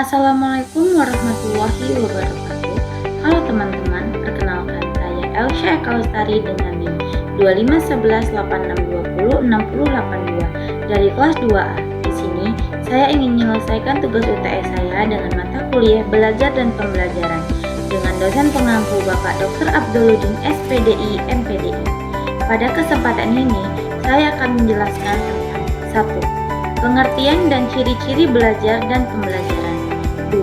Assalamualaikum warahmatullahi wabarakatuh. Halo teman-teman, perkenalkan saya Elsha Eka Lestari dengan NIM 251186206082 dari kelas 2A. Di sini saya ingin menyelesaikan tugas UTS saya dengan mata kuliah belajar dan pembelajaran dengan dosen pengampu Bapak Dr. Abduluddin SPDI MPDI. Pada kesempatan ini saya akan menjelaskan tentang 1. Pengertian dan ciri-ciri belajar dan pembelajaran. 2.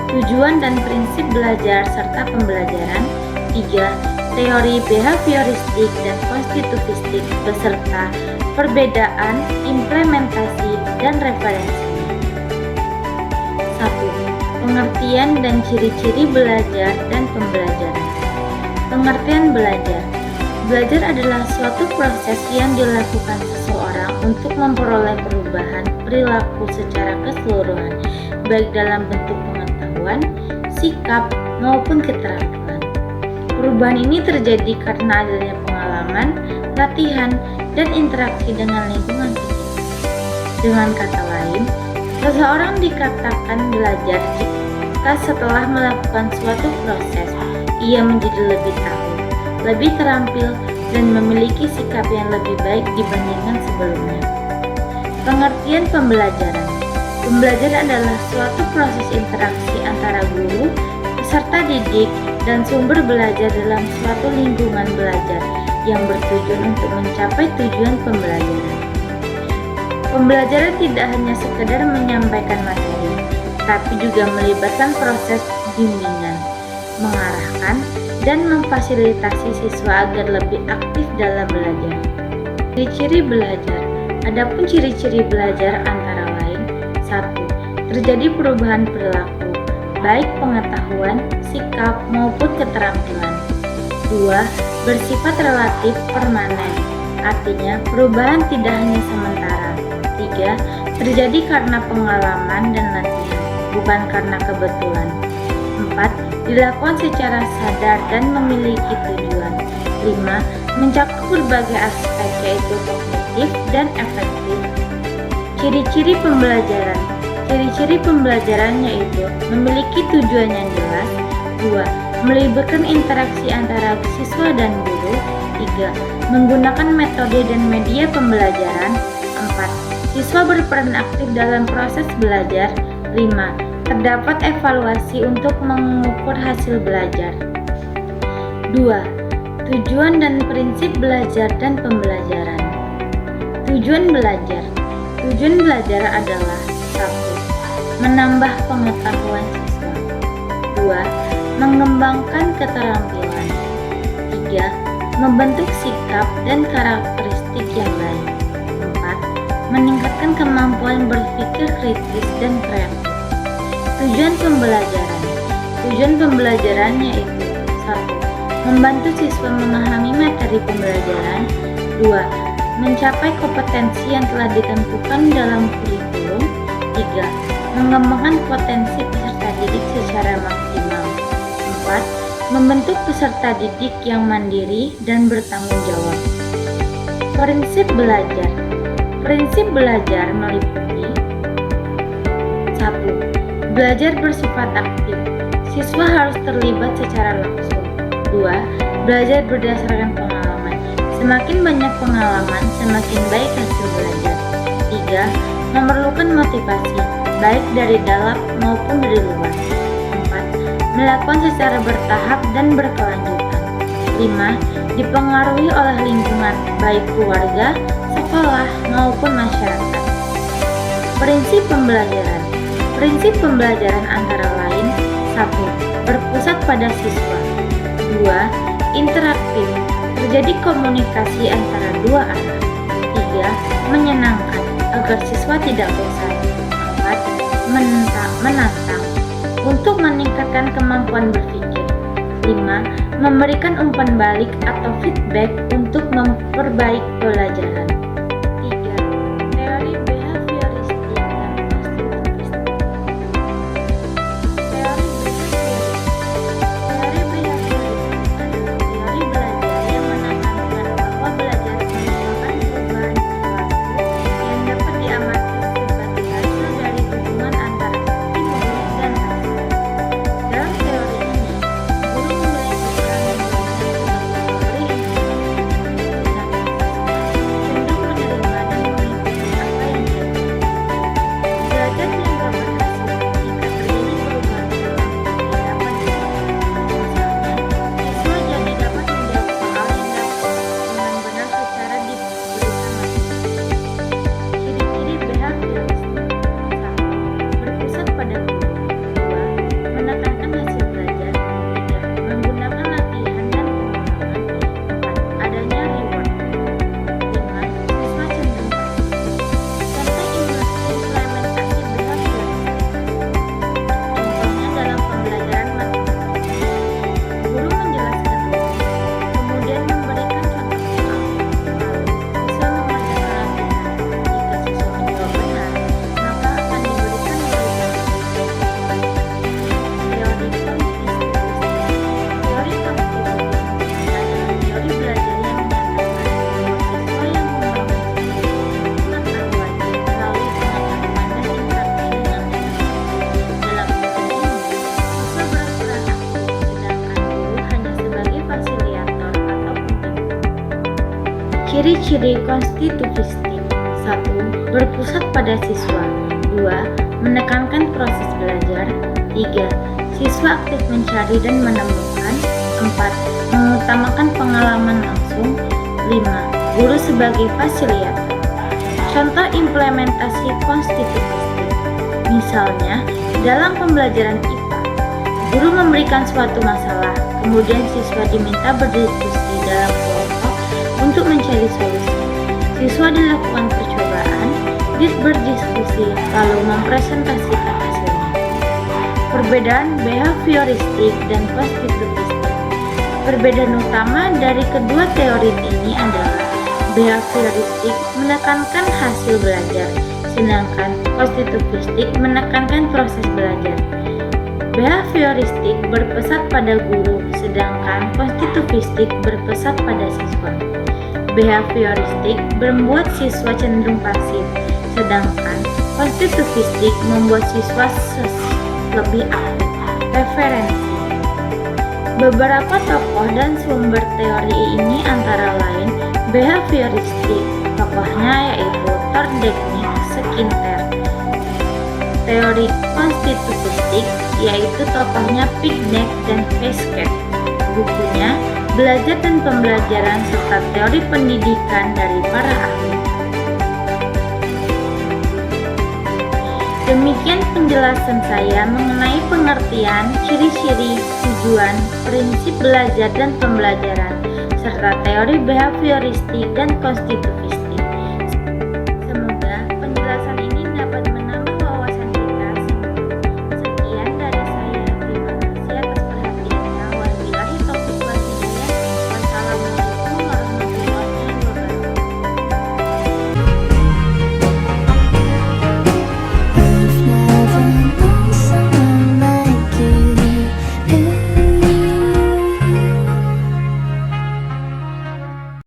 Tujuan dan prinsip belajar serta pembelajaran. 3. Teori behavioristik dan konstitutivistik beserta perbedaan, implementasi, dan referensi. 1. Pengertian dan ciri-ciri belajar dan pembelajaran. Pengertian belajar. Belajar adalah suatu proses yang dilakukan seseorang untuk memperoleh perubahan perilaku secara keseluruhan, baik dalam bentuk pengetahuan, sikap, maupun keterampilan. Perubahan ini terjadi karena adanya pengalaman, latihan, dan interaksi dengan lingkungan sekitar. Dengan kata lain, seseorang dikatakan belajar jika setelah melakukan suatu proses, ia menjadi lebih tahu, lebih terampil, dan memiliki sikap yang lebih baik dibandingkan sebelumnya. Pengertian pembelajaran. Pembelajaran adalah suatu proses interaksi antara guru, peserta didik, dan sumber belajar dalam suatu lingkungan belajar yang bertujuan untuk mencapai tujuan pembelajaran. Pembelajaran tidak hanya sekedar menyampaikan materi, tapi juga melibatkan proses bimbingan, mengarahkan, dan memfasilitasi siswa agar lebih aktif dalam belajar. Ciri-ciri belajar. Adapun ciri-ciri belajar antara lain: 1. Terjadi perubahan perilaku, baik pengetahuan, sikap, maupun keterampilan. 2. Bersifat relatif permanen, artinya perubahan tidak hanya sementara. 3. Terjadi karena pengalaman dan latihan, bukan karena kebetulan. 4. Dilakukan secara sadar dan memiliki tujuan. 5. Mencakup berbagai aspek yaitu kognitif dan afektif. Ciri-ciri pembelajaran. Ciri-ciri pembelajaran yaitu memiliki tujuan yang jelas. 2. Melibatkan interaksi antara siswa dan guru. 3. Menggunakan metode dan media pembelajaran. 4. Siswa berperan aktif dalam proses belajar. 5. Terdapat evaluasi untuk mengukur hasil belajar. 2. Tujuan dan prinsip belajar dan pembelajaran. Tujuan belajar. Tujuan belajar adalah 1. Menambah pengetahuan siswa. 2. Mengembangkan keterampilan. 3. Membentuk sikap dan karakteristik yang baik. 4. Meningkatkan kemampuan berpikir kritis dan kreatif. Tujuan pembelajaran. Tujuan pembelajarannya itu 1. Membantu siswa memahami materi pembelajaran. 2. Mencapai kompetensi yang telah ditentukan dalam kurikulum. 3. Mengembangkan potensi peserta didik secara maksimal. 4. Membentuk peserta didik yang mandiri dan bertanggung jawab. Prinsip belajar. Prinsip belajar meliputi 1. Belajar bersifat aktif. Siswa harus terlibat secara langsung. 2. Belajar berdasarkan pengalaman. Semakin banyak pengalaman, semakin baik hasil belajar. 3. Memerlukan motivasi, baik dari dalam maupun dari luar. 4. Melakukan secara bertahap dan berkelanjutan. 5. Dipengaruhi oleh lingkungan, baik keluarga, sekolah, maupun masyarakat. Prinsip pembelajaran. Prinsip pembelajaran antara lain: 1. Berpusat pada siswa. 2. Interaktif, terjadi komunikasi antara dua arah. 3. Menyenangkan, agar siswa tidak bosan. 4. Menantang, untuk meningkatkan kemampuan berpikir. 5. Memberikan umpan balik atau feedback untuk memperbaiki pelajaran. 3. Teori behavioristik dan konstitutivistik. Teori behavioristik adalah teori belajar yang menekankan bahwa belajar merupakan perubahan perilaku yang dapat diamati sebagai hasil dari hubungan antara stimulus dan Ciri-ciri konstitutifistik. 1. Berpusat pada siswa. 2. Menekankan proses belajar. 3. Siswa aktif mencari dan menemukan. 4. Mengutamakan pengalaman langsung. 5. Guru sebagai fasilitator. Contoh implementasi konstitutifistik. Misalnya, dalam pembelajaran IPA, guru memberikan suatu masalah, kemudian siswa diminta berdiskusi dalam kelompok untuk mencari solusi. Siswa dilakukan percobaan, berdiskusi, lalu mempresentasikan hasilnya. Perbedaan behavioristik dan konstitutifistik. Perbedaan utama dari kedua teori ini adalah behavioristik menekankan hasil belajar, sedangkan konstitutifistik menekankan proses belajar. Behavioristik berpusat pada guru, sedangkan konstitutifistik berpusat pada siswa. Behavioristik membuat siswa cenderung pasif, sedangkan konstitutifistik membuat siswa lebih aktif. Referensi. Beberapa tokoh dan sumber teori ini antara lain behavioristik, tokohnya yaitu Thorndike, Skinner. Teori konstitutifistik yaitu tokohnya Pickneck dan Pesquet. Bukunya Belajar dan Pembelajaran serta Teori Pendidikan dari para ahli. Demikian penjelasan saya mengenai pengertian, ciri-ciri, tujuan, prinsip belajar dan pembelajaran, serta teori behavioristik dan konstitutifistik.